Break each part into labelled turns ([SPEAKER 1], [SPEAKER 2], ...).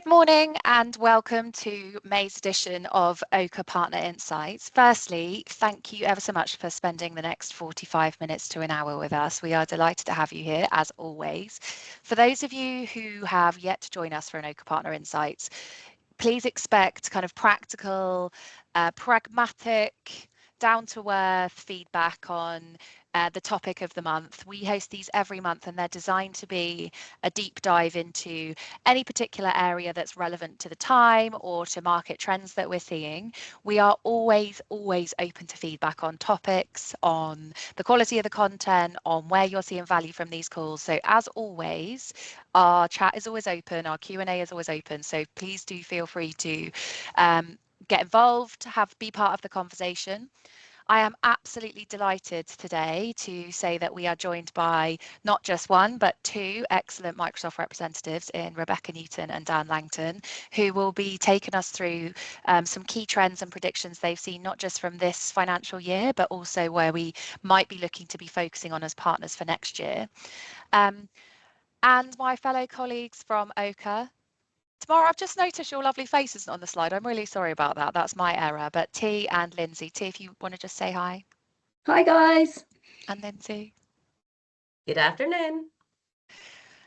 [SPEAKER 1] Good morning and welcome to May's edition of Ochre Partner Insights. Firstly, thank you ever so much for spending the next 45 minutes to an hour with us. We are delighted to have you here, as always. For those of you who have yet to join us for an Ochre Partner Insights, please expect kind of practical, pragmatic, down-to-earth feedback on the topic of the month. We host these every month and they're designed to be a deep dive into any particular area that's relevant to the time or to market trends that we're seeing. We are always open to feedback on topics, on the quality of the content, on where you're seeing value from these calls. So as always, our chat is always open, our Q&A is always open. So please do feel free to get involved, be part of the conversation. I am absolutely delighted today to say that we are joined by not just one, but two excellent Microsoft representatives in Rebecca Newton and Dan Langton, who will be taking us through some key trends and predictions they've seen, not just from this financial year, but also where we might be looking to be focusing on as partners for next year. And my fellow colleagues from Ochre. Tamara, I've just noticed your lovely face isn't on the slide. I'm really sorry about that. That's my error. But T and Lindsay. T, if you want to just say hi.
[SPEAKER 2] Hi, guys.
[SPEAKER 1] And Lindsay.
[SPEAKER 3] Good afternoon.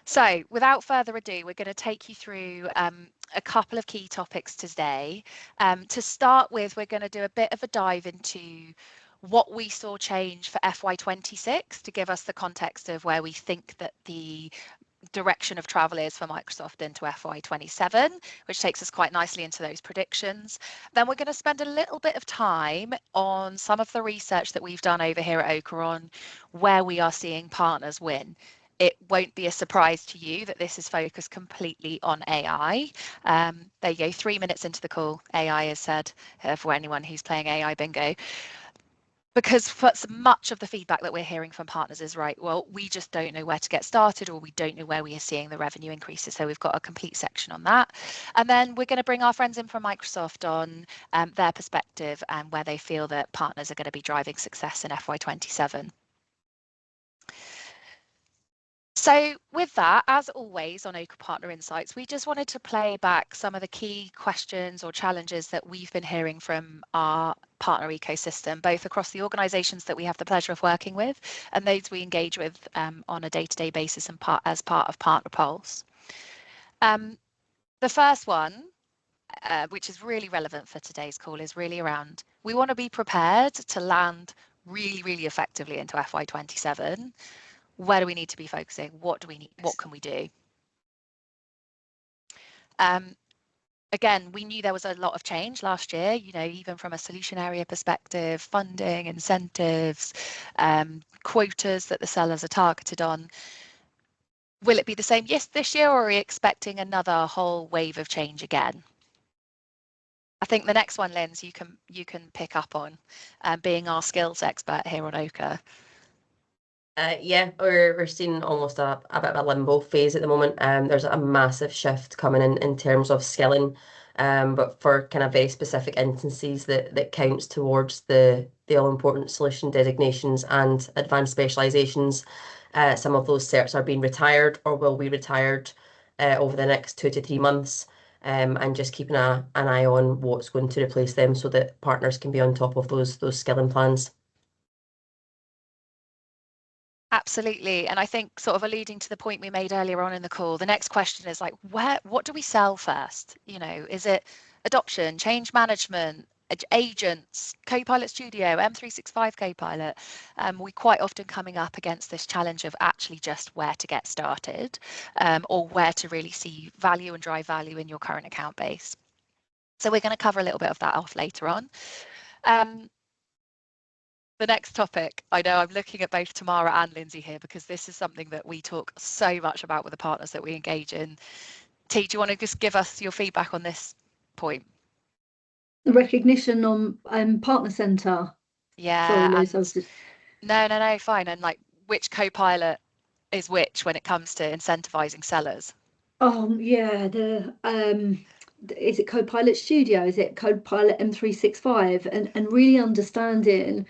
[SPEAKER 1] So without further ado, we're going to take you through a couple of key topics today. To start with, we're going to do a bit of a dive into what we saw change for FY26 to give us the context of where we think that the direction of travel is for Microsoft into FY27, which takes us quite nicely into those predictions. Then we're going to spend a little bit of time on some of the research that we've done over here at Ochre on where we are seeing partners win. It won't be a surprise to you that this is focused completely on AI. There you go, 3 minutes into the call, AI is said for anyone who's playing AI bingo. Because for much of the feedback that we're hearing from partners is right, well, we just don't know where to get started, or we don't know where we are seeing the revenue increases. So we've got a complete section on that. And then we're going to bring our friends in from Microsoft on their perspective and where they feel that partners are going to be driving success in FY27. So with that, as always on Ochre Partner Insights, we just wanted to play back some of the key questions or challenges that we've been hearing from our partner ecosystem, both across the organisations that we have the pleasure of working with and those we engage with on a day-to-day basis and as part of Partner Pulse. The first one, which is really relevant for today's call, is really around, we want to be prepared to land really effectively into FY27. Where do we need to be focusing? What do we need? What can we do? Again, we knew there was a lot of change last year, you know, even from a solution area perspective, funding, incentives, quotas that the sellers are targeted on. Will it be the same this year, or are we expecting another whole wave of change again? I think the next one, Linz, you can pick up on, being our skills expert here on Ochre.
[SPEAKER 3] Yeah, we're seeing almost a bit of a limbo phase at the moment. There's a massive shift coming in terms of skilling, but for kind of very specific instances that counts towards the all-important solution designations and advanced specializations. Some of those certs are being retired or will be retired over the next 2 to 3 months, and just keeping an eye on what's going to replace them so that partners can be on top of those skilling plans.
[SPEAKER 1] Absolutely. And I think sort of alluding to the point we made earlier on in the call, the next question is like, what do we sell first? You know, is it adoption, change management, agents, Copilot Studio, M365 Copilot? We quite often coming up against this challenge of actually just where to get started, or where to really see value and drive value in your current account base. So we're going to cover a little bit of that off later on. The next topic, I know I'm looking at both Tamara and Lindsay here because this is something that we talk so much about with the partners that we engage in. T, do you want to just give us your feedback on this point?
[SPEAKER 2] The recognition on Partner Centre.
[SPEAKER 1] Yeah.
[SPEAKER 2] Sorry,
[SPEAKER 1] No, fine. And like, which Copilot is which when it comes to incentivizing sellers?
[SPEAKER 2] Yeah, is it Copilot Studio? Is it Copilot M365? And really understanding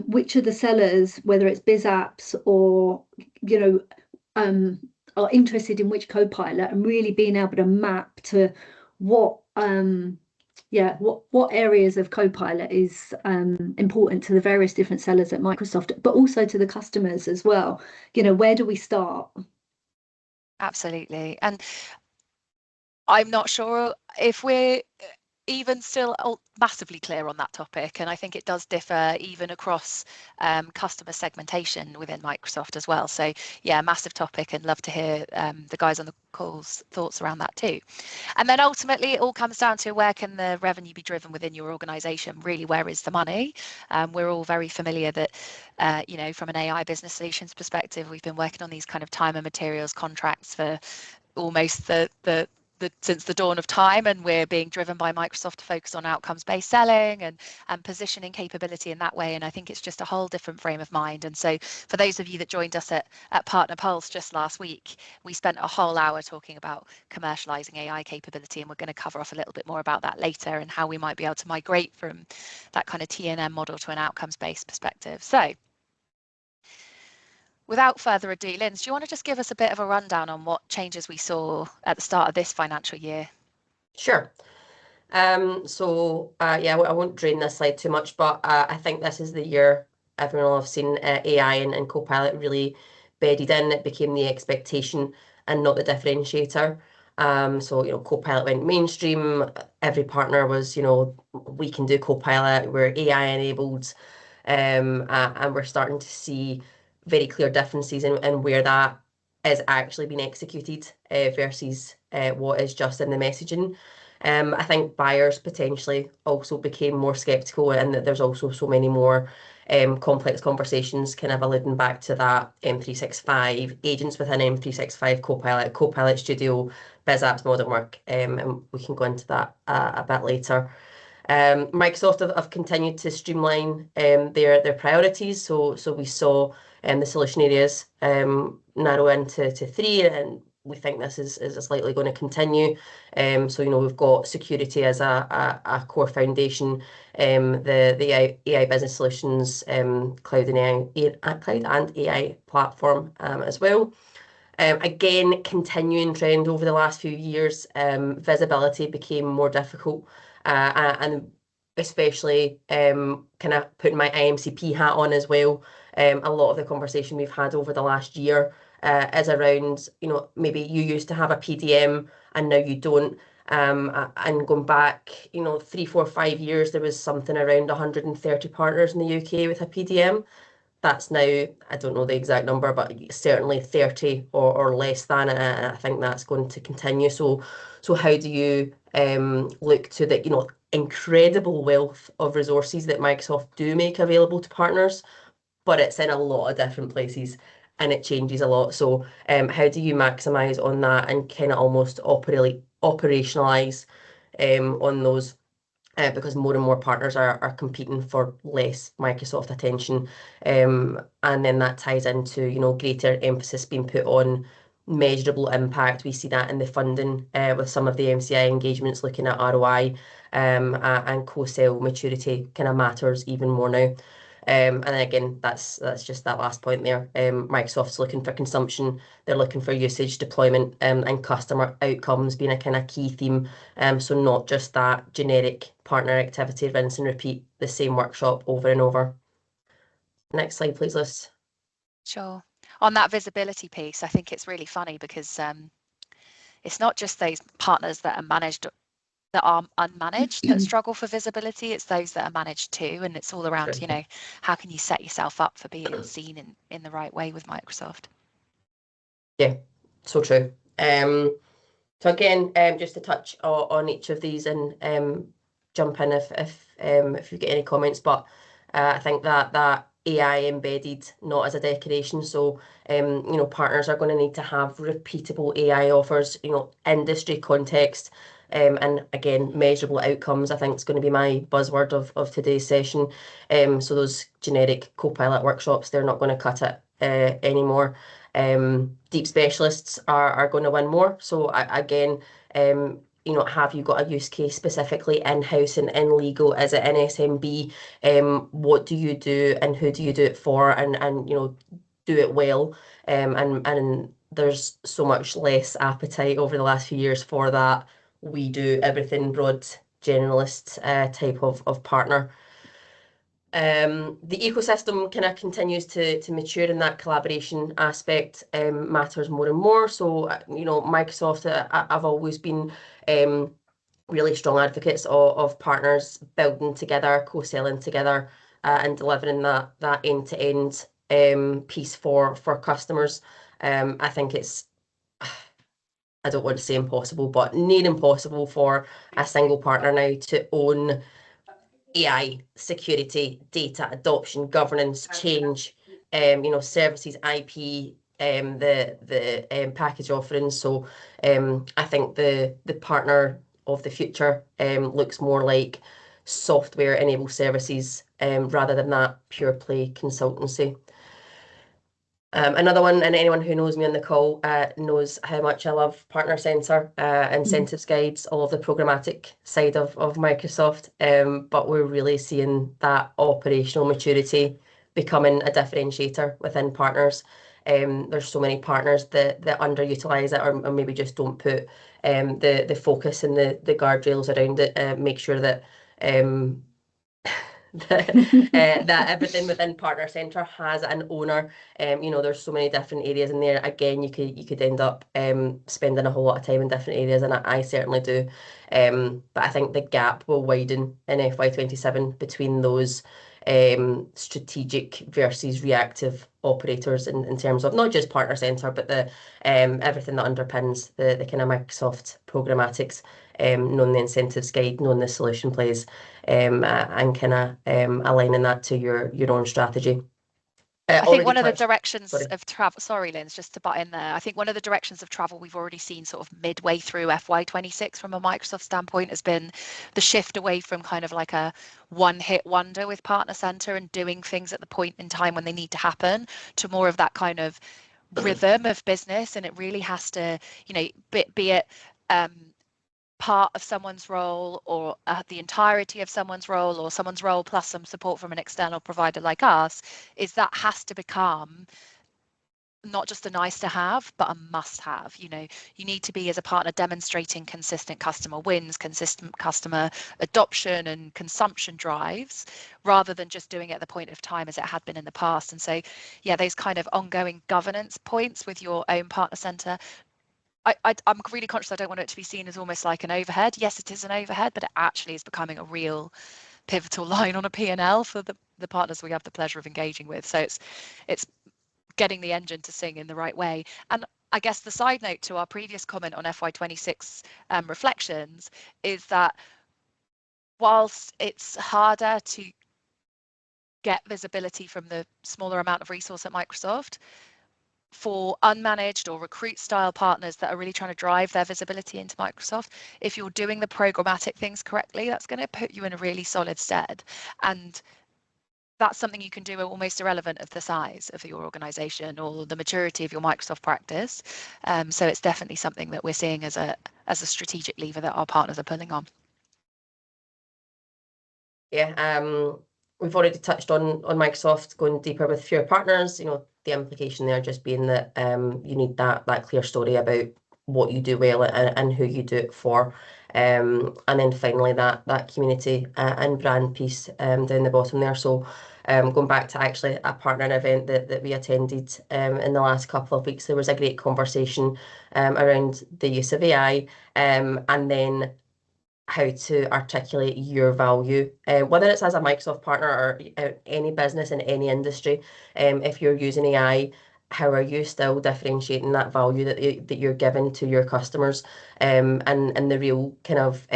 [SPEAKER 2] which of the sellers, whether it's biz apps or, you know, are interested in which Copilot, and really being able to map to what areas of Copilot is important to the various different sellers at Microsoft, but also to the customers as well. Where do we start?
[SPEAKER 1] Absolutely. And I'm not sure if we're even still massively clear on that topic, and I think it does differ even across customer segmentation within Microsoft as well. So yeah, massive topic, and love to hear the guys on the call's thoughts around that too. And then ultimately it all comes down to where can the revenue be driven within your organization, really where is the money. We're all very familiar that from an AI business solutions perspective, we've been working on these kind of time and materials contracts for almost since the dawn of time, and we're being driven by Microsoft to focus on outcomes-based selling and positioning capability in that way. And I think it's just a whole different frame of mind. And so for those of you that joined us at Partner Pulse just last week, we spent a whole hour talking about commercializing AI capability, and we're going to cover off a little bit more about that later and how we might be able to migrate from that kind of T&M model to an outcomes-based perspective. So without further ado, Linz, do you want to just give us a bit of a rundown on what changes we saw at the start of this financial year?
[SPEAKER 3] Sure. Yeah, I won't drain this slide too much, but I think this is the year everyone will have seen AI and Copilot really bedded in. It became the expectation and not the differentiator. Copilot went mainstream. Every partner was, we can do Copilot. We're AI enabled, and we're starting to see very clear differences in where that is actually being executed versus what is just in the messaging. I think buyers potentially also became more skeptical, and that there's also so many more complex conversations, kind of alluding back to that M365, agents within M365, Copilot Studio, Biz Apps, Modern Work, and we can go into that a bit later. Microsoft have continued to streamline their priorities, so we saw the solution areas narrow into three, and we think this is likely going to continue. We've got security as a core foundation, the AI business solutions, cloud and AI platform as well. Again, continuing trend over the last few years, visibility became more difficult, and especially kind of putting my IMCP hat on as well. A lot of the conversation we've had over the last year is around, maybe you used to have a PDM and now you don't. And going back, 3, 4, 5 years, there was something around 130 partners in the UK with a PDM. That's now, I don't know the exact number, but certainly 30 or less than, and I think that's going to continue. So how do you look to the incredible wealth of resources that Microsoft do make available to partners, but it's in a lot of different places and it changes a lot. So how do you maximize on that and kind of almost operationalize on those? Because more and more partners are competing for less Microsoft attention. And then that ties into, greater emphasis being put on measurable impact. We see that in the funding with some of the MCI engagements looking at ROI, and co-sale maturity kind of matters even more now. And again, that's just that last point there. Microsoft's looking for consumption. They're looking for usage, deployment, and customer outcomes being a kind of key theme. So not just that generic partner activity, rinse and repeat the same workshop over and over. Next slide, please, Liz.
[SPEAKER 1] Sure. On that visibility piece, I think it's really funny because it's not just those partners that are managed that are unmanaged that struggle for visibility, it's those that are managed too, and it's all around how can you set yourself up for being seen in the right way with Microsoft.
[SPEAKER 3] Yeah, so true. So again, just to touch on each of these and jump in if you get any comments, but I think that AI embedded, not as a decoration. So partners are going to need to have repeatable AI offers, industry context, and again, measurable outcomes, I think is going to be my buzzword of today's session. So those generic Copilot workshops, they're not going to cut it anymore. Deep specialists are going to win more. So again, have you got a use case specifically in-house and in legal? Is it in SMB? What do you do and who do you do it for? And do it well. And there's so much less appetite over the last few years for that we do everything broad generalist type of partner. The ecosystem kind of continues to mature, and that collaboration aspect matters more and more. So, Microsoft, I've always been really strong advocates of partners building together, co-selling together, and delivering that end-to-end piece for customers. I think it's, I don't want to say impossible, but near impossible for a single partner now to own AI, security, data adoption, governance, change, services, IP, the package offerings. So I think the partner of the future looks more like software enabled services rather than that pure play consultancy. Another one, and anyone who knows me on the call knows how much I love Partner Center, incentives guides, all of the programmatic side of Microsoft. But we're really seeing that operational maturity becoming a differentiator within partners. There's so many partners that underutilize it, or maybe just don't put the focus and the guardrails around it. Make sure that that everything within Partner Center has an owner. There's so many different areas in there. Again, you could end up spending a whole lot of time in different areas, and I certainly do. But I think the gap will widen in FY27 between those strategic versus reactive operators in terms of not just Partner Center, but the everything that underpins the kind of Microsoft programmatics, knowing the incentives guide, knowing the solution plays, and kind of aligning that to your own strategy.
[SPEAKER 1] I think one of the directions of travel, sorry, Lynn, just to butt in there. I think one of the directions of travel we've already seen sort of midway through FY26 from a Microsoft standpoint has been the shift away from kind of like a one-hit wonder with Partner Center and doing things at the point in time when they need to happen to more of that kind of rhythm of business. And it really has to, be it part of someone's role or the entirety of someone's role or someone's role plus some support from an external provider like us, is that has to become not just a nice to have, but a must have. You need to be, as a partner, demonstrating consistent customer wins, consistent customer adoption and consumption drives, rather than just doing it at the point of time as it had been in the past. And so, yeah, those kind of ongoing governance points with your own Partner Center, I'm really conscious I don't want it to be seen as almost like an overhead. Yes, it is an overhead, but it actually is becoming a real pivotal line on a P&L for the partners we have the pleasure of engaging with. So it's getting the engine to sing in the right way. And I guess the side note to our previous comment on FY26 reflections is that whilst it's harder to get visibility from the smaller amount of resource at Microsoft, for unmanaged or recruit style partners that are really trying to drive their visibility into Microsoft, if you're doing the programmatic things correctly, that's going to put you in a really solid stead. And that's something you can do almost irrelevant of the size of your organization or the maturity of your Microsoft practice. So it's definitely something that we're seeing as a strategic lever that our partners are pulling on.
[SPEAKER 3] Yeah, we've already touched on Microsoft going deeper with fewer partners. The implication there just being that you need that clear story about what you do well and who you do it for. And then finally that community and brand piece down the bottom there. So going back to actually a partner event that we attended in the last couple of weeks, there was a great conversation around the use of AI and then how to articulate your value, whether it's as a Microsoft partner or any business in any industry. If you're using AI, how are you still differentiating that value that you're giving to your customers? And the real kind of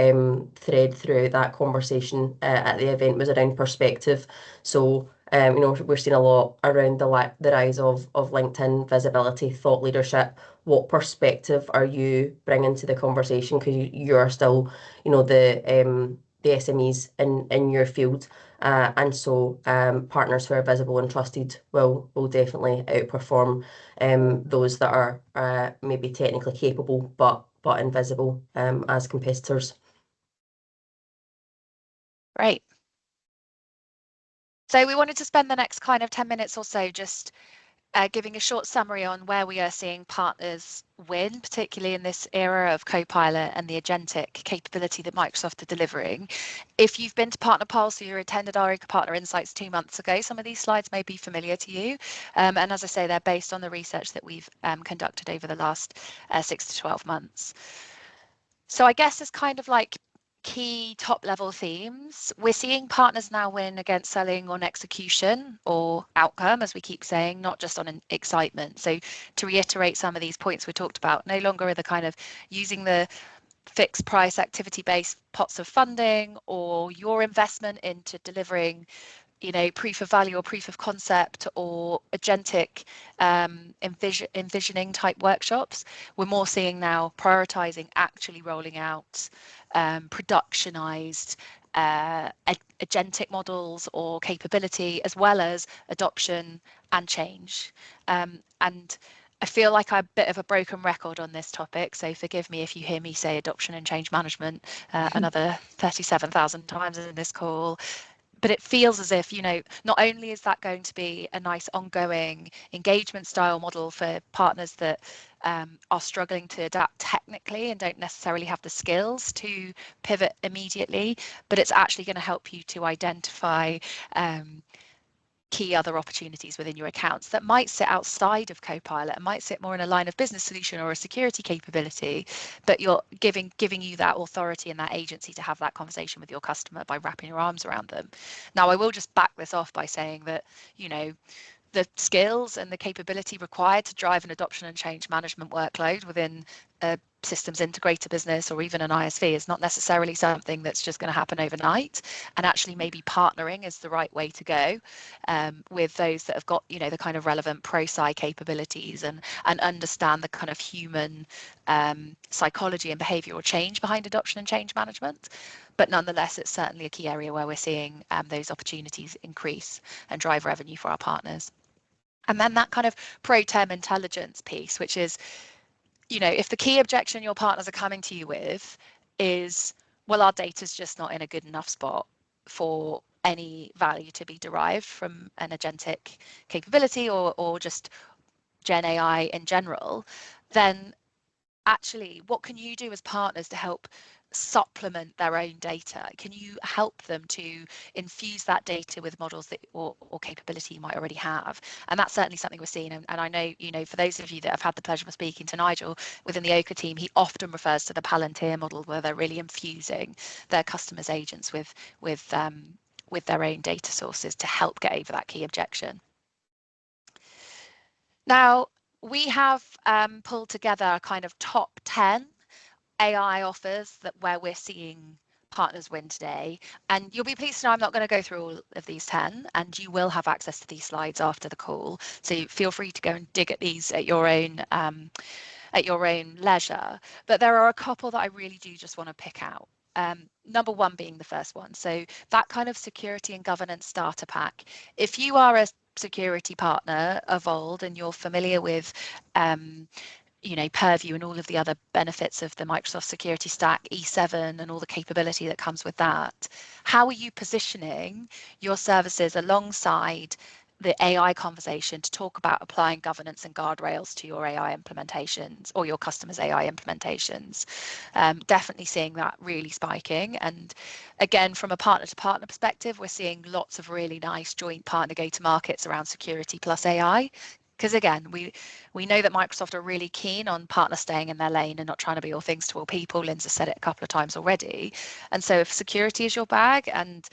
[SPEAKER 3] thread throughout that conversation at the event was around perspective. So we're seeing a lot around the rise of LinkedIn visibility, thought leadership. What perspective are you bringing to the conversation? Because you're still, the SMEs in your field, and so partners who are visible and trusted will definitely outperform those that are maybe technically capable but invisible as competitors.
[SPEAKER 1] Great. So we wanted to spend the next kind of 10 minutes or so just giving a short summary on where we are seeing partners win, particularly in this era of Copilot and the agentic capability that Microsoft are delivering. If you've been to Partner Pulse or you attended our Oka Partner Insights 2 months ago, some of these slides may be familiar to you. And as I say, they're based on the research that we've conducted over the last 6 to 12 months. So I guess it's kind of like key top level themes. We're seeing partners now win against selling on execution or outcome, as we keep saying, not just on an excitement. So to reiterate some of these points we talked about, no longer are the kind of using the fixed price activity based pots of funding or your investment into delivering proof of value or proof of concept or agentic envisioning type workshops. We're more seeing now prioritizing, actually rolling out productionized agentic models or capability, as well as adoption and change. And I feel like I'm a bit of a broken record on this topic, so forgive me if you hear me say adoption and change management another 37,000 times in this call. But it feels as if, not only is that going to be a nice ongoing engagement style model for partners that are struggling to adapt technically and don't necessarily have the skills to pivot immediately, but it's actually going to help you to identify key other opportunities within your accounts that might sit outside of Copilot and might sit more in a line of business solution or a security capability, but you're giving you that authority and that agency to have that conversation with your customer by wrapping your arms around them. Now, I will just back this off by saying that, the skills and the capability required to drive an adoption and change management workload within a systems integrator business or even an ISV is not necessarily something that's just going to happen overnight. And actually maybe partnering is the right way to go with those that have got, the kind of relevant pro-sci capabilities and understand the kind of human psychology and behavioral change behind adoption and change management. But nonetheless, it's certainly a key area where we're seeing those opportunities increase and drive revenue for our partners. And then that kind of pro-term intelligence piece, which is, if the key objection your partners are coming to you with is, well, our data's just not in a good enough spot for any value to be derived from an agentic capability or just Gen AI in general, then actually, what can you do as partners to help supplement their own data? Can you help them to infuse that data with models that or capability you might already have? And that's certainly something we're seeing. And I know, for those of you that have had the pleasure of speaking to Nigel within the Oka team, he often refers to the Palantir model, where they're really infusing their customers' agents with their own data sources to help get over that key objection. Now, we have pulled together a kind of top 10 AI offers where we're seeing partners win today. And you'll be pleased to know I'm not going to go through all of these 10, and you will have access to these slides after the call. So feel free to go and dig at these at your own leisure. But there are a couple that I really do just want to pick out. Number one being the first one. So that kind of security and governance starter pack. If you are a security partner of old and you're familiar with Purview and all of the other benefits of the Microsoft security stack, E7 and all the capability that comes with that, how are you positioning your services alongside the AI conversation to talk about applying governance and guardrails to your AI implementations or your customers' AI implementations? Definitely seeing that really spiking. And again, from a partner to partner perspective, we're seeing lots of really nice joint partner go-to-markets around security plus AI. Because again, we know that Microsoft are really keen on partners staying in their lane and not trying to be all things to all people. Lindsay said it a couple of times already. And so if security is your bag and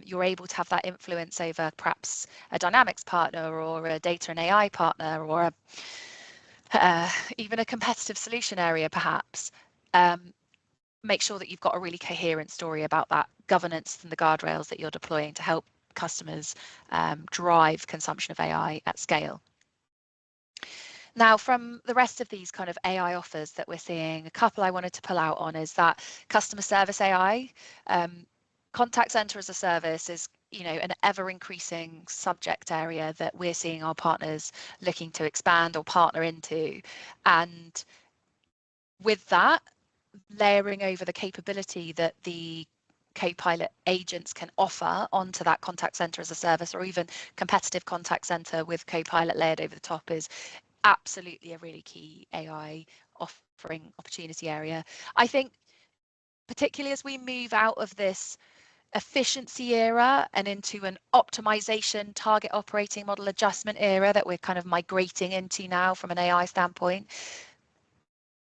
[SPEAKER 1] you're able to have that influence over perhaps a Dynamics partner or a data and AI partner or even a competitive solution area perhaps, make sure that you've got a really coherent story about that governance and the guardrails that you're deploying to help customers drive consumption of AI at scale. Now, from the rest of these kind of AI offers that we're seeing, a couple I wanted to pull out on is that customer service AI. Contact center as a service is, an ever increasing subject area that we're seeing our partners looking to expand or partner into. And with that, layering over the capability that the Copilot agents can offer onto that contact center as a service, or even competitive contact center with Copilot layered over the top, is absolutely a really key AI offering opportunity area. I think particularly as we move out of this efficiency era and into an optimization, target operating model adjustment era that we're kind of migrating into now from an AI standpoint,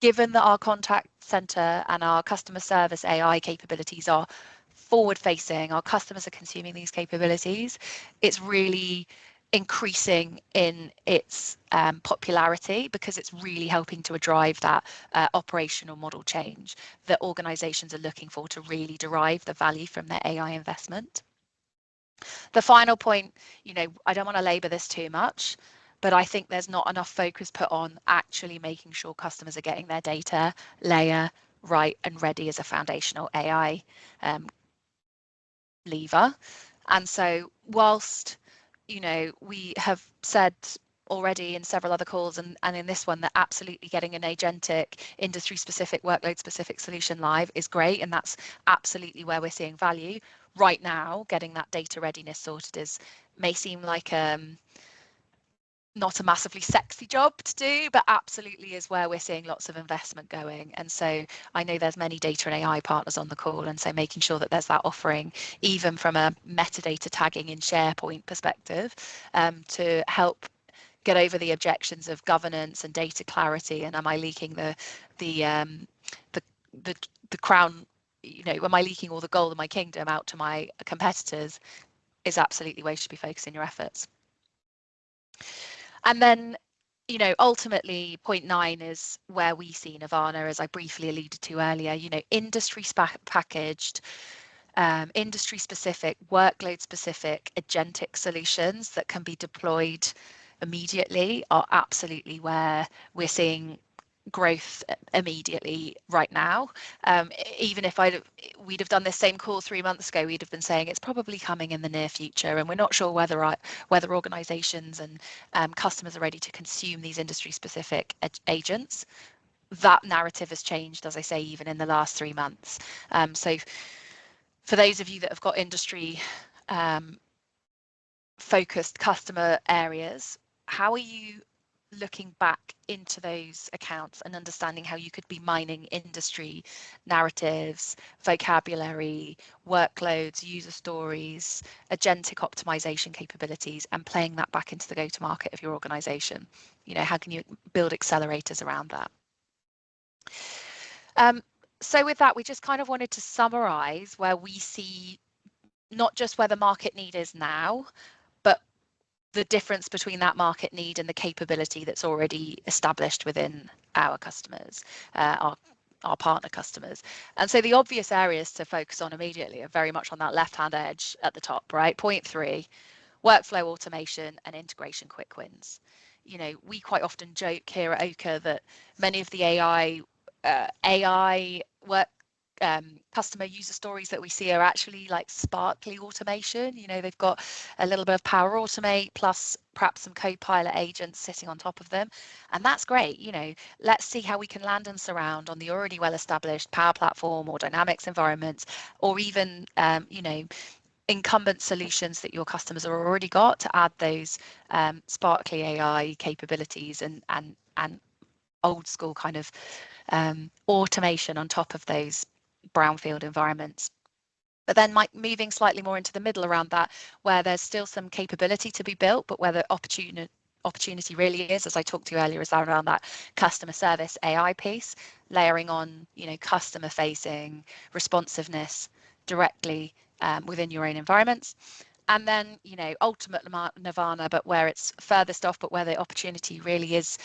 [SPEAKER 1] given that our contact center and our customer service AI capabilities are forward facing, our customers are consuming these capabilities, it's really increasing in its popularity, because it's really helping to drive that operational model change that organizations are looking for to really derive the value from their AI investment. The final point, I don't want to labor this too much, but I think there's not enough focus put on actually making sure customers are getting their data layer right and ready as a foundational AI lever. And so whilst, we have said already in several other calls and in this one that absolutely getting an agentic industry specific workload specific solution live is great, and that's absolutely where we're seeing value right now. Getting that data readiness sorted may seem like not a massively sexy job to do, but absolutely is where we're seeing lots of investment going. And so I know there's many data and AI partners on the call, and so making sure that there's that offering, even from a metadata tagging in SharePoint perspective, to help get over the objections of governance and data clarity, and am I leaking the crown, am I leaking all the gold in my kingdom out to my competitors, is absolutely where you should be focusing your efforts. And then, ultimately, point 9 is where we see Nirvana, as I briefly alluded to earlier, industry packaged, industry specific, workload specific agentic solutions that can be deployed immediately are absolutely where we're seeing growth immediately right now. Even if we'd have done this same call 3 months ago, we'd have been saying it's probably coming in the near future, and we're not sure whether organizations and customers are ready to consume these industry specific agents. That narrative has changed, as I say, even in the last 3 months. So for those of you that have got industry focused customer areas, how are you looking back into those accounts and understanding how you could be mining industry narratives, vocabulary, workloads, user stories, agentic optimization capabilities, and playing that back into the go-to-market of your organization? How can you build accelerators around that? So with that, we just kind of wanted to summarize where we see not just where the market need is now, but the difference between that market need and the capability that's already established within our customers, our partner customers. And so the obvious areas to focus on immediately are very much on that left-hand edge at the top, right? Point 3, workflow automation and integration quick wins. We quite often joke here at Oka that many of the AI work customer user stories that we see are actually like sparkly automation. They've got a little bit of Power Automate plus perhaps some Copilot agents sitting on top of them, and that's great. Let's see how we can land and surround on the already well established Power Platform or Dynamics environments, or even incumbent solutions that your customers have already got, to add those sparkly AI capabilities and old school kind of automation on top of those brownfield environments. But then moving slightly more into the middle around that, where there's still some capability to be built, but where the opportunity really is, as I talked to earlier, is around that customer service AI piece, layering on customer facing responsiveness directly within your own environments. And then, ultimate nirvana, but where it's furthest off, but where the opportunity really is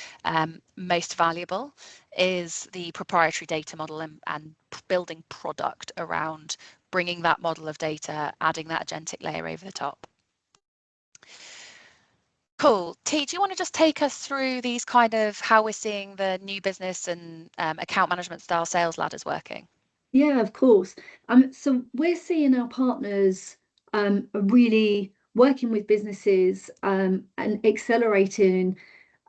[SPEAKER 1] most valuable, is the proprietary data model and building product around bringing that model of data, adding that agentic layer over the top. Cool. T, do you want to just take us through these kind of how we're seeing the new business and account management style sales ladders working?
[SPEAKER 2] Yeah, of course. So we're seeing our partners really working with businesses and accelerating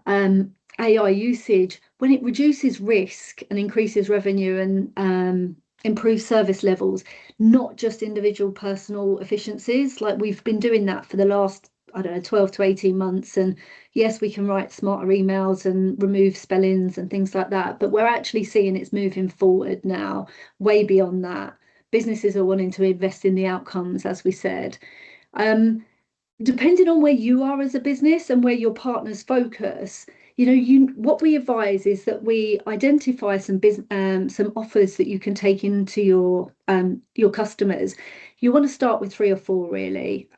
[SPEAKER 2] AI usage when it reduces risk and increases revenue and improve service levels, not just individual personal efficiencies. Like we've been doing that for the last, I don't know, 12 to 18 months. And yes, we can write smarter emails and remove spellings and things like that, but we're actually seeing it's moving forward now, way beyond that. Businesses are wanting to invest in the outcomes, as we said. Depending on where you are as a business and where your partners focus, what we advise is that we identify some offers that you can take into your customers. You want to start with 3 or 4 really.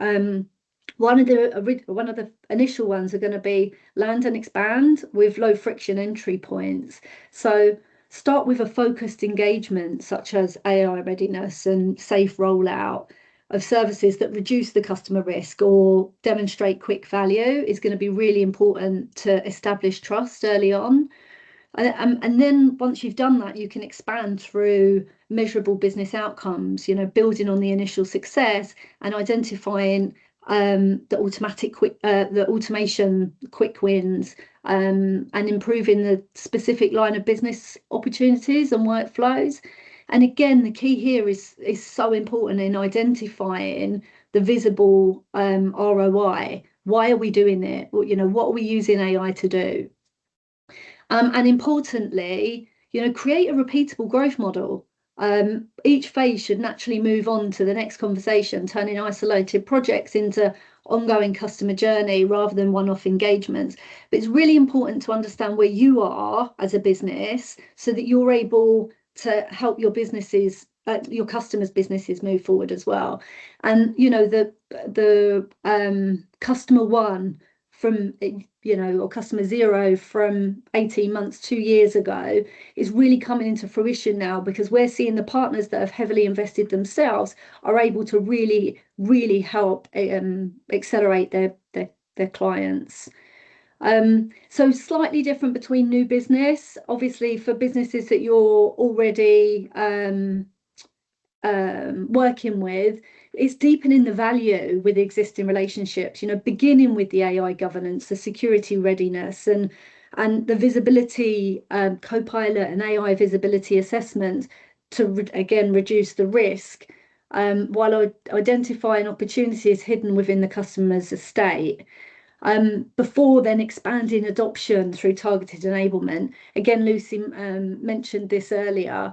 [SPEAKER 2] One of the initial ones are going to be land and expand with low friction entry points. So start with a focused engagement such as AI readiness and safe rollout of services that reduce the customer risk or demonstrate quick value is going to be really important to establish trust early on. And then once you've done that, you can expand through measurable business outcomes, building on the initial success and identifying the automation quick wins, and improving the specific line of business opportunities and workflows. And again, the key here is so important in identifying the visible ROI. Why are we doing it? What are we using AI to do? And importantly, create a repeatable growth model. Each phase should naturally move on to the next conversation, turning isolated projects into ongoing customer journey rather than one-off engagements. But it's really important to understand where you are as a business so that you're able to help your customers' businesses move forward as well. And the customer one from or customer 0 from 18 months, 2 years ago is really coming into fruition now, because we're seeing the partners that have heavily invested themselves are able to really, really help accelerate their clients. So slightly different between new business. Obviously, for businesses that you're already working with, it's deepening the value with existing relationships, beginning with the AI governance, the security readiness, and the visibility co-pilot and AI visibility assessment to again reduce the risk, while identifying opportunities hidden within the customer's estate. Before then expanding adoption through targeted enablement. Again, Lucy mentioned this earlier,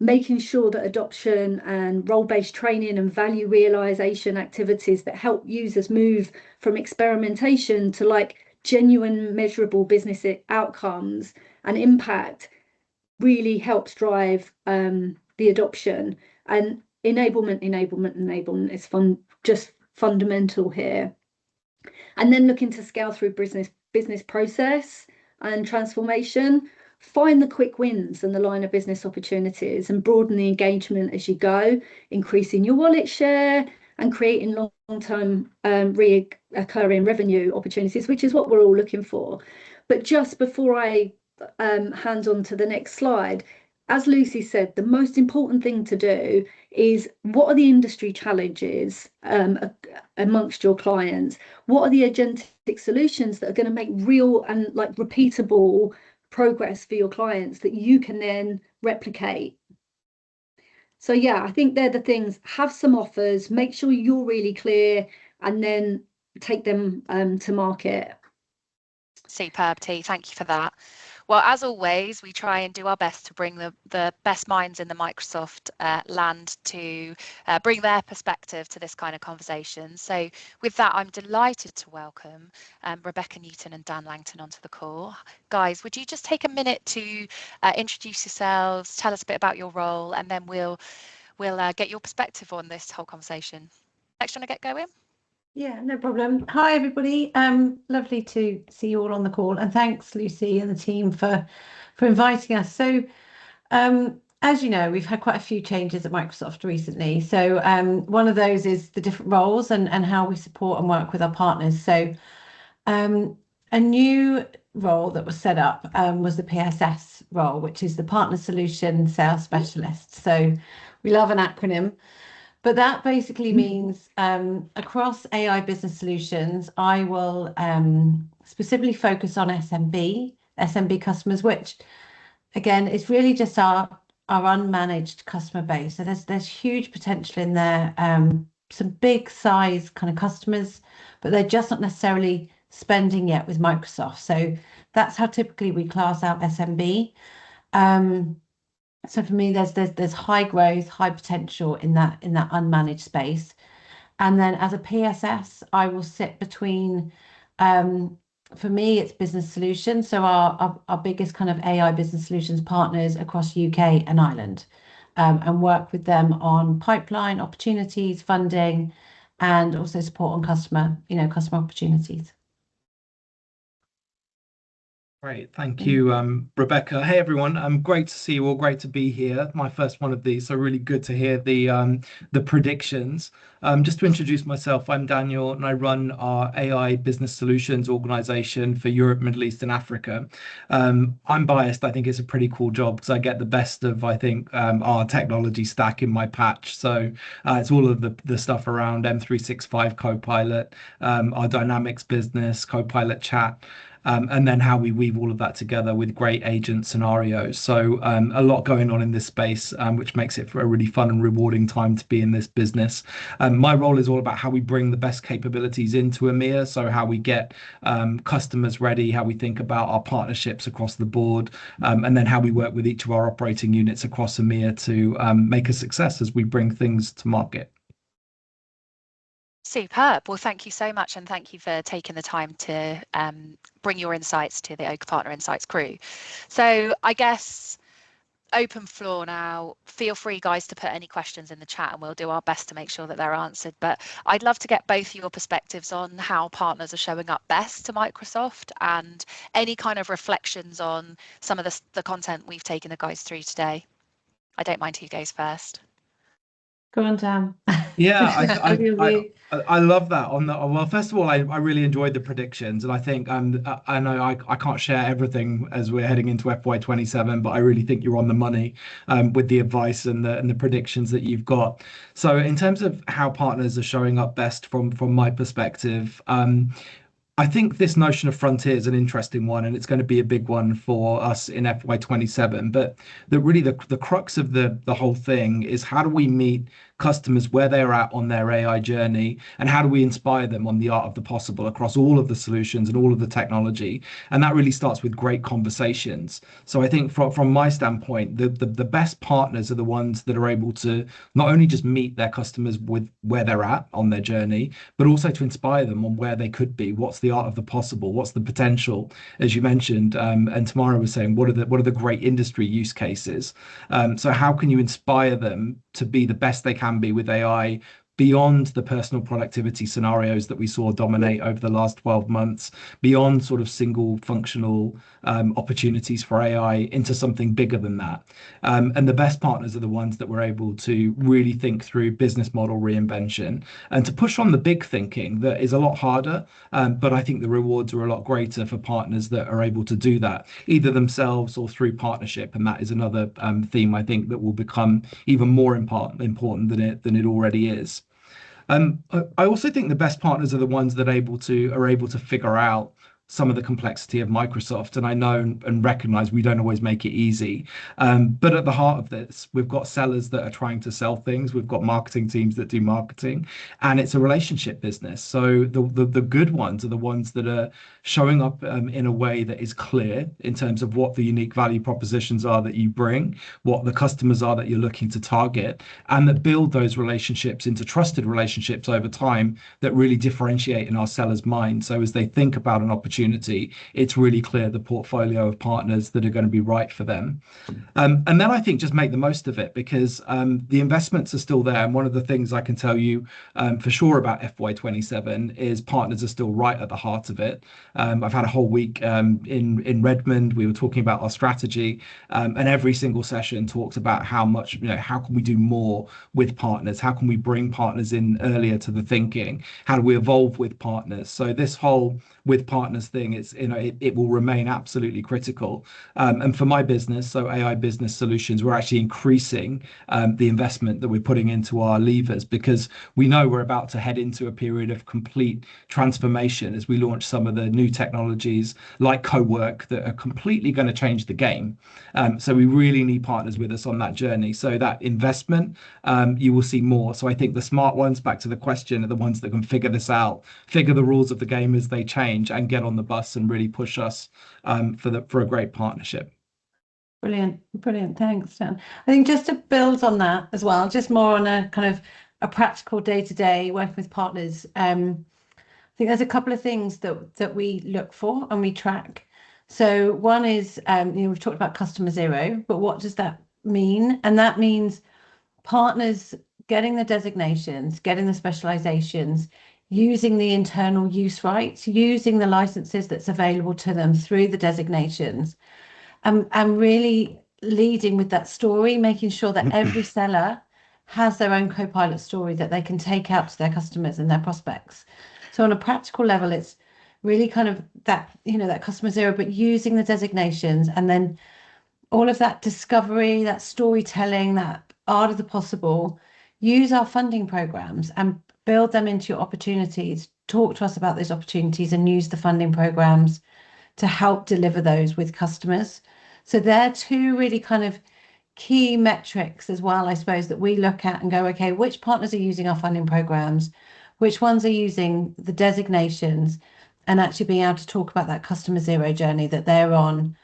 [SPEAKER 2] making sure that adoption and role-based training and value realization activities that help users move from experimentation to genuine measurable business outcomes and impact really helps drive the adoption. And enablement is just fundamental here. And then looking to scale through business process and transformation. Find the quick wins and the line of business opportunities and broaden the engagement as you go, increasing your wallet share and creating long-term reoccurring revenue opportunities, which is what we're all looking for. But just before I hand on to the next slide, as Lucy said, the most important thing to do is, what are the industry challenges amongst your clients? What are the agentic solutions that are going to make real and repeatable progress for your clients that you can then replicate? So yeah, I think they're the things. Have some offers, make sure you're really clear, and then take them to market.
[SPEAKER 1] Superb, T. Thank you for that. Well, as always, we try and do our best to bring the best minds in the Microsoft land to bring their perspective to this kind of conversation. So with that, I'm delighted to welcome Rebecca Newton and Dan Langton onto the call. Guys, would you just take a minute to introduce yourselves, tell us a bit about your role, and then we'll get your perspective on this whole conversation. Next, you want to get going?
[SPEAKER 4] Yeah, no problem. Hi, everybody. Lovely to see you all on the call, and thanks, Lucy and the team for inviting us. So, as you know, we've had quite a few changes at Microsoft recently. So, one of those is the different roles and how we support and work with our partners. So, a new role that was set up was the PSS role, which is the Partner Solution Sales Specialist. So, we love an acronym. But that basically means across AI business solutions, I will specifically focus on SMB customers, which again is really just our our unmanaged customer base. So there's huge potential in there. Some big size kind of customers, but they're just not necessarily spending yet with Microsoft. So that's how typically we class out SMB. So for me, there's high growth, high potential in that unmanaged space. And then as a PSS, I will sit between, for me, it's business solutions. So our biggest kind of AI business solutions partners across UK and Ireland, and work with them on pipeline opportunities, funding, and also support on customer opportunities.
[SPEAKER 5] Great, thank you, Rebecca. Hey everyone, great to see you all. Great to be here. My first one of these, so really good to hear the predictions. Just to introduce myself, I'm Daniel, and I run our AI business solutions organization for Europe, Middle East, and Africa. I'm biased. I think it's a pretty cool job because I get the best of, I think, our technology stack in my patch. So it's all of the stuff around M365 Copilot, our Dynamics business, Copilot Chat. And then how we weave all of that together with great agent scenarios. So a lot going on in this space, which makes it for a really fun and rewarding time to be in this business. My role is all about how we bring the best capabilities into EMEA. So how we get customers ready, how we think about our partnerships across the board, and then how we work with each of our operating units across EMEA to make a success as we bring things to market.
[SPEAKER 1] Superb. Well, thank you so much, and thank you for taking the time to bring your insights to the Oka Partner Insights crew. So I guess open floor now. Feel free, guys, to put any questions in the chat, and we'll do our best to make sure that they're answered. But I'd love to get both your perspectives on how partners are showing up best to Microsoft, and any kind of reflections on some of the content we've taken the guys through today. I don't mind who goes first.
[SPEAKER 4] Go on, Dan.
[SPEAKER 5] Yeah, I love that. Well, first of all, I really enjoyed the predictions, and I think I know I can't share everything as we're heading into FY27, but I really think you're on the money with the advice and the predictions that you've got. So in terms of how partners are showing up best from my perspective, I think this notion of frontier is an interesting one, and it's going to be a big one for us in FY27. But the crux of the whole thing is, how do we meet customers where they're at on their AI journey, and how do we inspire them on the art of the possible across all of the solutions and all of the technology? And that really starts with great conversations. So I think from my standpoint, the best partners are the ones that are able to not only just meet their customers with where they're at on their journey, but also to inspire them on where they could be. What's the art of the possible? What's the potential, as you mentioned? And Tamara was saying, what are the great industry use cases? So how can you inspire them to be the best they can be with AI, beyond the personal productivity scenarios that we saw dominate over the last 12 months, beyond sort of single functional opportunities for AI, into something bigger than that. And the best partners are the ones that were able to really think through business model reinvention and to push on the big thinking that is a lot harder. But I think the rewards are a lot greater for partners that are able to do that, either themselves or through partnership. And that is another theme I think that will become even more important than it already is. I also think the best partners are the ones that are able to figure out some of the complexity of Microsoft. And I know and recognize we don't always make it easy. But at the heart of this, we've got sellers that are trying to sell things. We've got marketing teams that do marketing, and it's a relationship business. So the good ones are the ones that are showing up in a way that is clear in terms of what the unique value propositions are that you bring, what the customers are that you're looking to target, and that build those relationships into trusted relationships over time that really differentiate in our sellers' mind. So as they think about an opportunity, it's really clear the portfolio of partners that are going to be right for them. And then I think just make the most of it, because the investments are still there. And one of the things I can tell you for sure about FY27 is partners are still right at the heart of it. I've had a whole week in Redmond. We were talking about our strategy, and every single session talked about how much, how can we do more with partners? How can we bring partners in earlier to the thinking? How do we evolve with partners? So this whole with partners business thing, it's, it will remain absolutely critical. And for my business, so AI Business Solutions, we're actually increasing the investment that we're putting into our levers, because we know we're about to head into a period of complete transformation as we launch some of the new technologies like co-work that are completely going to change the game. So we really need partners with us on that journey. So that investment, you will see more. So I think the smart ones, back to the question, are the ones that can figure this out, figure the rules of the game as they change, and get on the bus and really push us for a great partnership.
[SPEAKER 4] Brilliant, brilliant. Thanks, Dan. I think just to build on that as well, just more on a kind of a practical day-to-day working with partners. I think there's a couple of things that we look for and we track. So one is, we've talked about customer zero, but what does that mean? And that means partners getting the designations, getting the specializations, using the internal use rights, using the licenses that's available to them through the designations, and really leading with that story, making sure that every seller has their own co-pilot story that they can take out to their customers and their prospects. So on a practical level, it's really kind of that, that customer zero, but using the designations and then all of that discovery, that storytelling, that art of the possible. Use our funding programs and build them into your opportunities. Talk to us about those opportunities and use the funding programs to help deliver those with customers. So they're two really kind of key metrics as well, I suppose, that we look at and go, okay, which partners are using our funding programs, which ones are using the designations, and actually being able to talk about that customer zero journey that they're on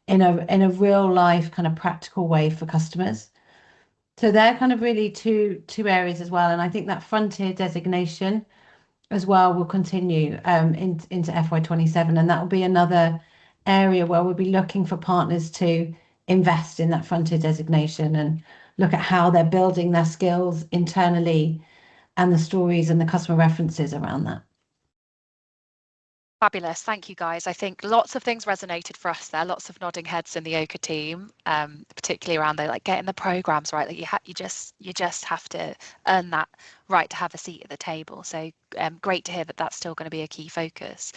[SPEAKER 4] in a real life kind of practical way for customers. So they're kind of really two areas as well. And I think that frontier designation as well will continue into FY27, and that will be another area where we'll be looking for partners to invest in that frontier designation and look at how they're building their skills internally and the stories and the customer references around that.
[SPEAKER 1] Fabulous. Thank you, guys. I think lots of things resonated for us there. Lots of nodding heads in the Oka team, particularly around the getting the programs right. That you just have to earn that right to have a seat at the table. So great to hear that that's still going to be a key focus.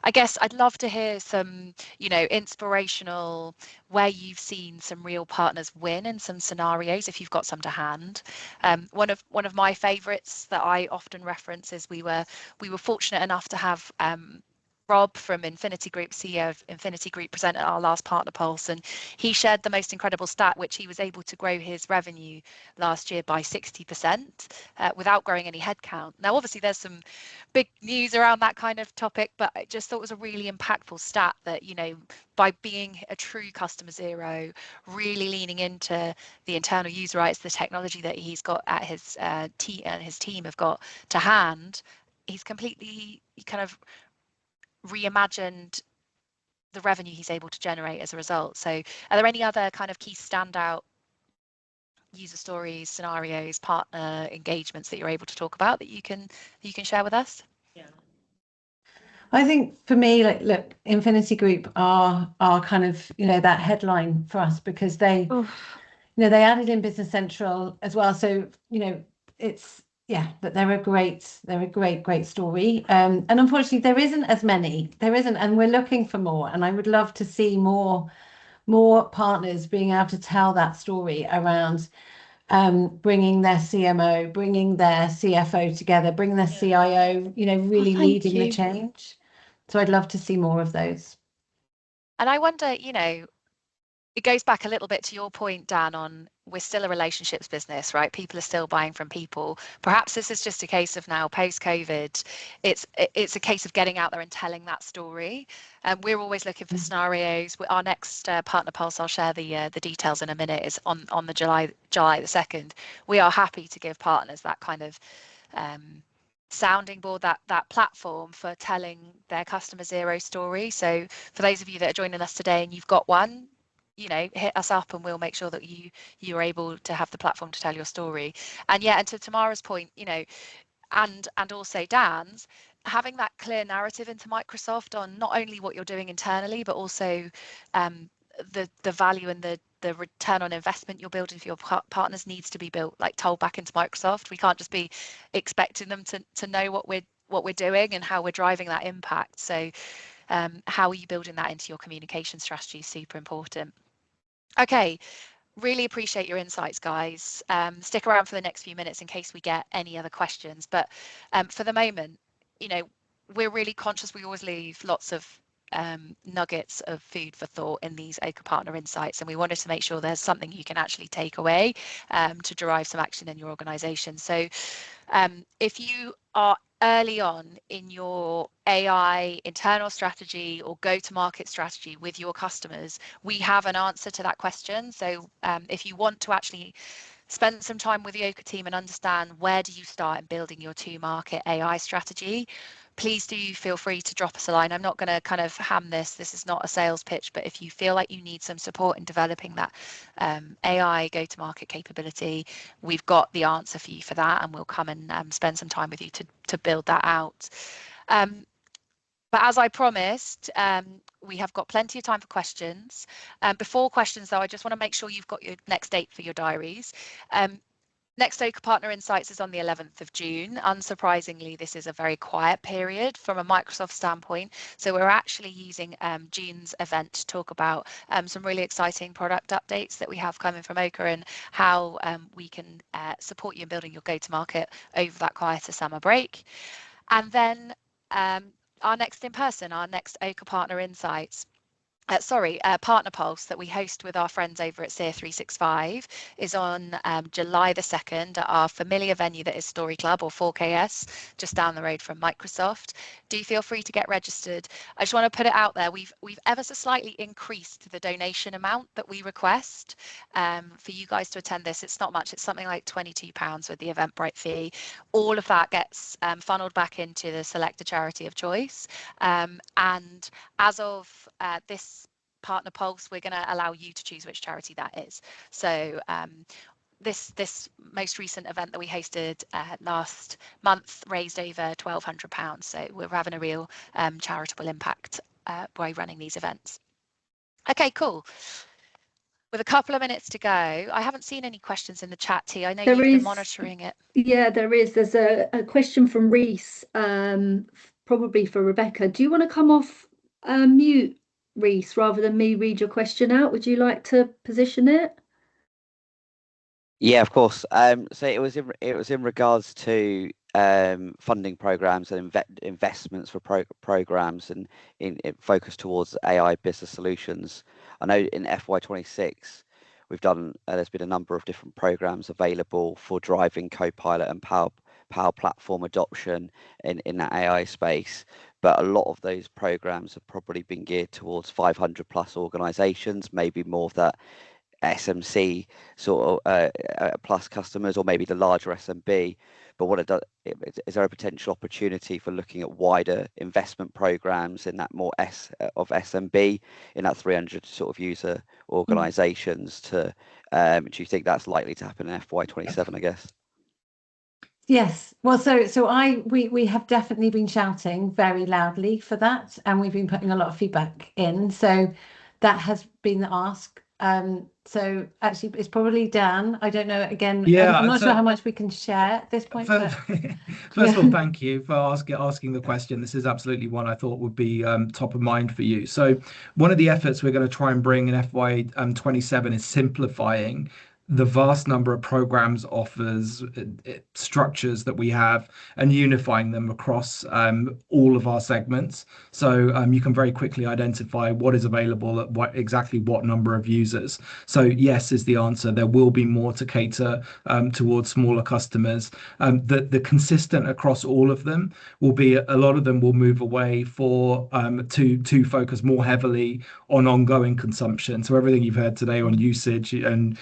[SPEAKER 1] I guess I'd love to hear some, inspirational, where you've seen some real partners win in some scenarios, if you've got some to hand. One of my favourites that I often reference is we were fortunate enough to have Rob from Infinity Group, CEO of Infinity Group, present at our last partner pulse, and he shared the most incredible stat, which he was able to grow his revenue last year by 60% without growing any headcount. Now, obviously, there's some big news around that kind of topic, but I just thought it was a really impactful stat that, by being a true customer zero, really leaning into the internal user rights, the technology that he's got at his team have got to hand, he's completely kind of reimagined the revenue he's able to generate as a result. So are there any other kind of key standout user stories, scenarios, partner engagements that you're able to talk about that you can share with us?
[SPEAKER 4] Yeah, I think for me, look, Infinity Group are kind of that headline for us, because they they added in Business Central as well. So it's but they're a great story. And unfortunately, there isn't as many. And we're looking for more. And I would love to see more partners being able to tell that story around bringing their CMO, bringing their CFO together, bringing their CIO, really leading the change. So I'd love to see more of those.
[SPEAKER 1] And I wonder, it goes back a little bit to your point, Dan, on we're still a relationships business, right? People are still buying from people. Perhaps this is just a case of now post-COVID, it's a case of getting out there and telling that story. We're always looking for scenarios. Our next partner pulse, I'll share the details in a minute, is on the July the 2nd. We are happy to give partners that kind of sounding board, that platform for telling their customer zero story. So for those of you that are joining us today and you've got one, hit us up and we'll make sure that you're able to have the platform to tell your story. And and to Tamara's point, and also Dan's, having that clear narrative into Microsoft on not only what you're doing internally, but also the value and the return on investment you're building for your partners needs to be told back into Microsoft. We can't just be expecting them to know what we're doing and how we're driving that impact. So How are you building that into your communication strategy? Super important. Okay, really appreciate your insights, guys. Stick around for the next few minutes in case we get any other questions. But for the moment, you know, we're really conscious. We always leave lots of nuggets of food for thought in these Ochre Partner Insights, and we wanted to make sure there's something you can actually take away to derive some action in your organisation. So if you are early on in your AI internal strategy or go-to-market strategy with your customers, we have an answer to that question. So if you want to actually spend some time with the Ochre team and understand where do you start in building your to-market AI strategy, please do feel free to drop us a line. I'm not going to kind of ham this. This is not a sales pitch, but if you feel like you need some support in developing that AI go-to-market capability, we've got the answer for you for that, and we'll come and spend some time with you to build that out. But as I promised, we have got plenty of time for questions. Before questions, though, I just want to make sure you've got your next date for your diaries. Next Ochre Partner Insights is on the 11th of June. Unsurprisingly, this is a very quiet period from a Microsoft standpoint. So we're actually using June's event to talk about some really exciting product updates that we have coming from Ochre and how we can support you in building your go-to-market over that quieter summer break. And then our next in person, our next Ochre Partner Insights. Partner Pulse that we host with our friends over at SEER365 is on July the 2nd at our familiar venue that is Story Club, or 4KS, just down the road from Microsoft. Do feel free to get registered. I just want to put it out there, we've ever so slightly increased the donation amount that we request for you guys to attend this. It's not much, it's something like £22 with the Eventbrite fee. All of that gets funneled back into the selected charity of choice. And as of this Partner Pulse, we're going to allow you to choose which charity that is. So this most recent event that we hosted last month raised over £1,200. So we're having a real charitable impact by running these events. Okay, cool. With a couple of minutes to go, I haven't seen any questions in the chat, T. I know you've been monitoring it.
[SPEAKER 2] Yeah, there is. There's a question from Reese, probably for Rebecca. Do you want to come off mute, Reese, rather than me read your question out? Would you like to position it?
[SPEAKER 6] Yeah, of course. So it was in regards to funding programs and investments for programs and in focus towards AI business solutions. I know in FY26 we've done there's been a number of different programs available for driving Copilot and Power Platform adoption in that AI space, but a lot of those programs have probably been geared towards 500 plus organizations, maybe more of that SMC sort of plus customers, or maybe the larger SMB. But what it does, is there a potential opportunity for looking at wider investment programs in that more of SMB in that 300 sort of user organizations? Do you think that's likely to happen in FY27, I guess?
[SPEAKER 4] Yes, well, we have definitely been shouting very loudly for that, and we've been putting a lot of feedback in. So that has been the ask. So actually, it's probably Dan. I don't know. Again,
[SPEAKER 5] yeah,
[SPEAKER 4] I'm not sure how much we can share at this point.
[SPEAKER 5] First of all, thank you for asking the question. This is absolutely one I thought would be top of mind for you. So one of the efforts we're going to try and bring in FY27 is simplifying the vast number of programs, offers, structures that we have, and unifying them across all of our segments. So you can very quickly identify what is available at exactly what number of users. So yes is the answer. There will be more to cater towards smaller customers. The consistent across all of them will be a lot of them will move away to focus more heavily on ongoing consumption. So everything you've heard today on usage and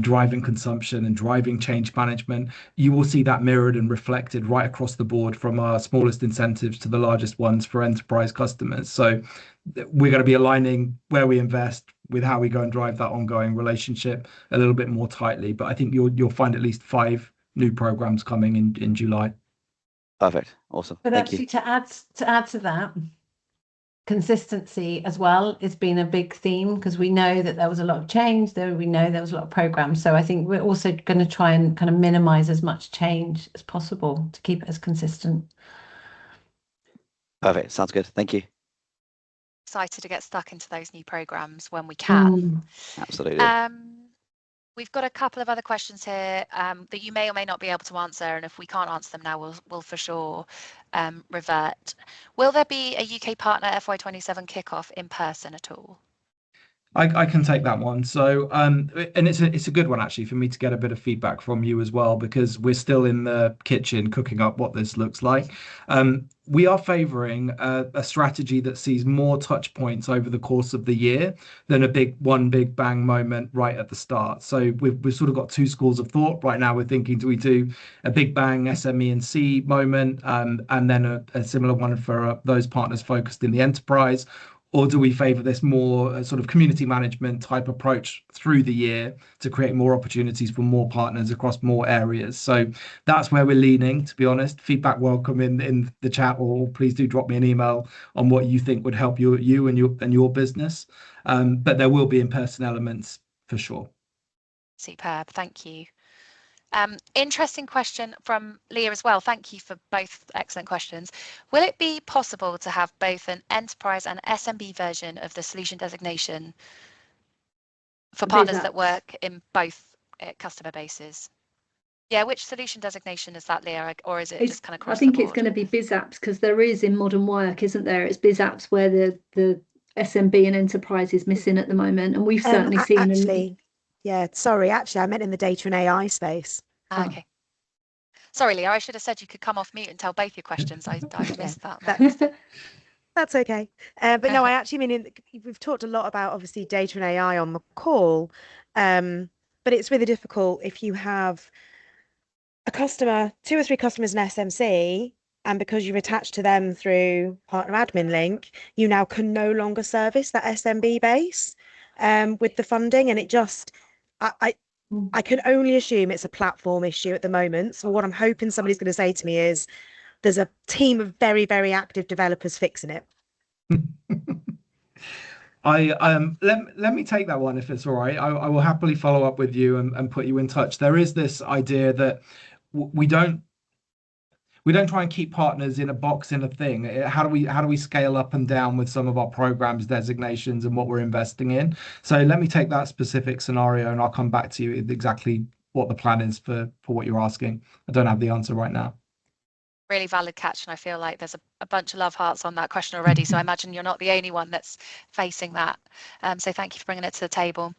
[SPEAKER 5] driving consumption and driving change management, you will see that mirrored and reflected right across the board, from our smallest incentives to the largest ones for enterprise customers. So we're going to be aligning where we invest with how we go and drive that ongoing relationship a little bit more tightly. But I think you'll find at least 5 new programs coming in July.
[SPEAKER 6] Perfect. Awesome.
[SPEAKER 4] But
[SPEAKER 6] Thank
[SPEAKER 4] actually,
[SPEAKER 6] you.
[SPEAKER 4] to add to that, consistency as well has been a big theme, because we know that there was a lot of change there. We know there was a lot of programs. So I think we're also going to try and kind of minimize as much change as possible to keep it as consistent.
[SPEAKER 6] Perfect. Sounds good. Thank you.
[SPEAKER 1] excited to get stuck into those new programs when we can.
[SPEAKER 6] Absolutely.
[SPEAKER 1] We've got a couple of other questions here that you may or may not be able to answer, and if we can't answer them now, we'll for sure revert. Will there be a UK partner FY27 kickoff in person at all?
[SPEAKER 5] I can take that one. So, and it's a good one actually for me to get a bit of feedback from you as well, because we're still in the kitchen cooking up what this looks like. We are favouring a strategy that sees more touch points over the course of the year than one big bang moment right at the start. So we've sort of got two schools of thought right now. We're thinking, do we do a big bang SME and C moment, and then a similar one for those partners focused in the enterprise? Or do we favour this more sort of community management type approach through the year to create more opportunities for more partners across more areas? So that's where we're leaning, to be honest. Feedback welcome in the chat, or please do drop me an email on what you think would help you and your business. But there will be in-person elements for sure.
[SPEAKER 1] Superb, thank you. Interesting question from Leah as well. Thank you for both excellent questions. Will it be possible to have both an enterprise and SMB version of the solution designation for partners that work in both customer bases? Yeah, which solution designation is that, Leah, or is it just kind of across the board?
[SPEAKER 2] I think it's going to be biz apps, because there is in modern work, isn't there? It's biz apps where the SMB and enterprise is missing at the moment, and we've certainly seen.
[SPEAKER 7] Yeah, sorry, actually, I meant in the data and AI space.
[SPEAKER 1] Okay. Sorry, Leah, I should have said you could come off mute and tell both your questions. I missed that.
[SPEAKER 7] That's okay. But no, I actually mean, we've talked a lot about, obviously, data and AI on the call, but it's really difficult if you have a customer, 2 or 3 customers in SMC, and because you've attached to them through partner admin link, you now can no longer service that SMB base with the funding, and it just, I can only assume it's a platform issue at the moment. So what I'm hoping somebody's going to say to me is there's a team of very, very active developers fixing it.
[SPEAKER 5] Let me take that one if it's all right. I will happily follow up with you and put you in touch. There is this idea that we don't try and keep partners in a box in a thing. How do we scale up and down with some of our programs, designations, and what we're investing in? So let me take that specific scenario, and I'll come back to you with exactly what the plan is for what you're asking. I don't have the answer right now.
[SPEAKER 1] Really valid catch, and I feel like there's a bunch of love hearts on that question already. So I imagine you're not the only one that's facing that. So thank you for bringing it to the table.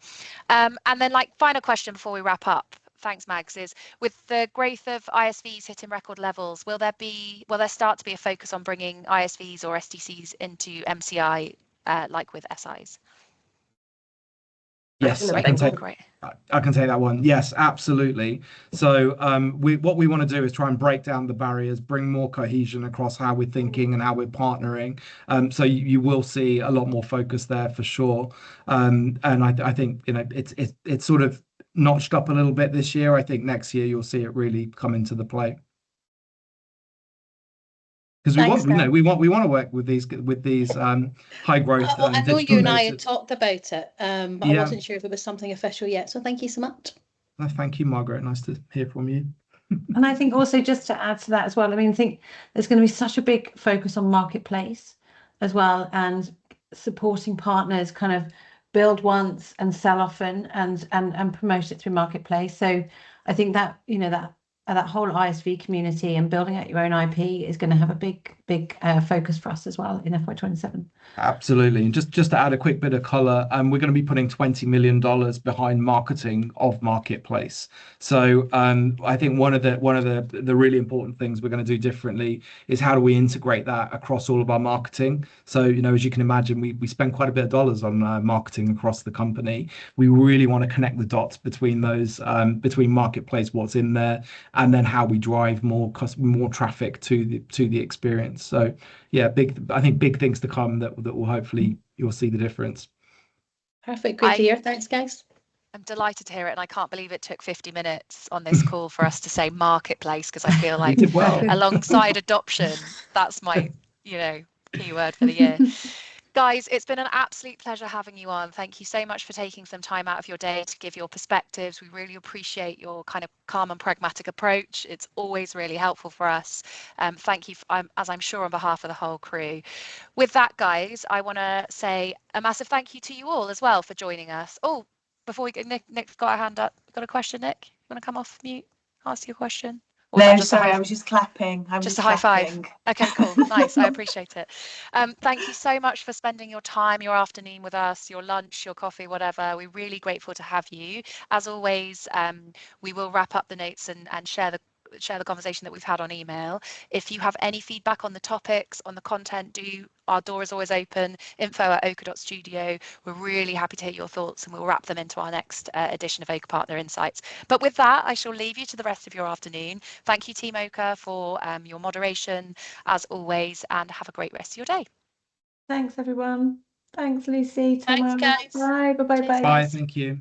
[SPEAKER 1] And then, final question before we wrap up. Thanks, Mags. Is with the growth of ISVs hitting record levels, will there start to be a focus on bringing ISVs or SDCs into MCI like with SIs?
[SPEAKER 5] Yes, I can take that one. Yes, absolutely. So what we want to do is try and break down the barriers, bring more cohesion across how we're thinking and how we're partnering. So you will see a lot more focus there for sure. And I think it's sort of notched up a little bit this year. I think next year you'll see it really come into the play. Because we want to work with these high growth.
[SPEAKER 8] I know you and I had talked about it, but I wasn't sure if it was something official yet. So thank you so much.
[SPEAKER 5] Thank you, Margaret. Nice to hear from you.
[SPEAKER 4] And I think also just to add to that as well, I mean, I think there's going to be such a big focus on marketplace as well, and supporting partners kind of build once and sell often and promote it through marketplace. So I think that that whole ISV community and building out your own IP is going to have a big focus for us as well in FY27.
[SPEAKER 5] Absolutely. And just to add a quick bit of color, we're going to be putting $20 million behind marketing of marketplace. So I think one of the really important things we're going to do differently is how do we integrate that across all of our marketing. So as you can imagine, we spend quite a bit of dollars on marketing across the company. We really want to connect the dots between those between marketplace, what's in there, and then how we drive more traffic to the experience. So yeah, I think big things to come that will hopefully you'll see the difference.
[SPEAKER 8] Perfect. Great to hear. Thanks, guys.
[SPEAKER 1] I'm delighted to hear it, and I can't believe it took 50 minutes on this call for us to say marketplace, because I feel like alongside adoption, that's my key word for the year. Guys, it's been an absolute pleasure having you on. Thank you so much for taking some time out of your day to give your perspectives. We really appreciate your kind of calm and pragmatic approach. It's always really helpful for us. Thank you, as I'm sure on behalf of the whole crew. With that, guys, I want to say a massive thank you to you all as well for joining us. Oh, before we go, Nick's got a hand up. Got a question, Nick? You want to come off mute, ask your question?
[SPEAKER 9] No, sorry, I was just clapping.
[SPEAKER 1] Just a high five. Okay, cool. Nice. I appreciate it. Thank you so much for spending your time, your afternoon with us, your lunch, your coffee, whatever. We're really grateful to have you. As always, we will wrap up the notes and share the conversation that we've had on email. If you have any feedback on the topics, on the content, our door is always open, info@oka.studio. We're really happy to hear your thoughts, and we'll wrap them into our next edition of Oka Partner Insights. But with that, I shall leave you to the rest of your afternoon. Thank you, Team Oka, for your moderation, as always, and have a great rest of your day.
[SPEAKER 4] Thanks, everyone. Thanks, Lucy.
[SPEAKER 8] Thanks, guys.
[SPEAKER 4] Bye. Bye.
[SPEAKER 5] Bye. Thank you.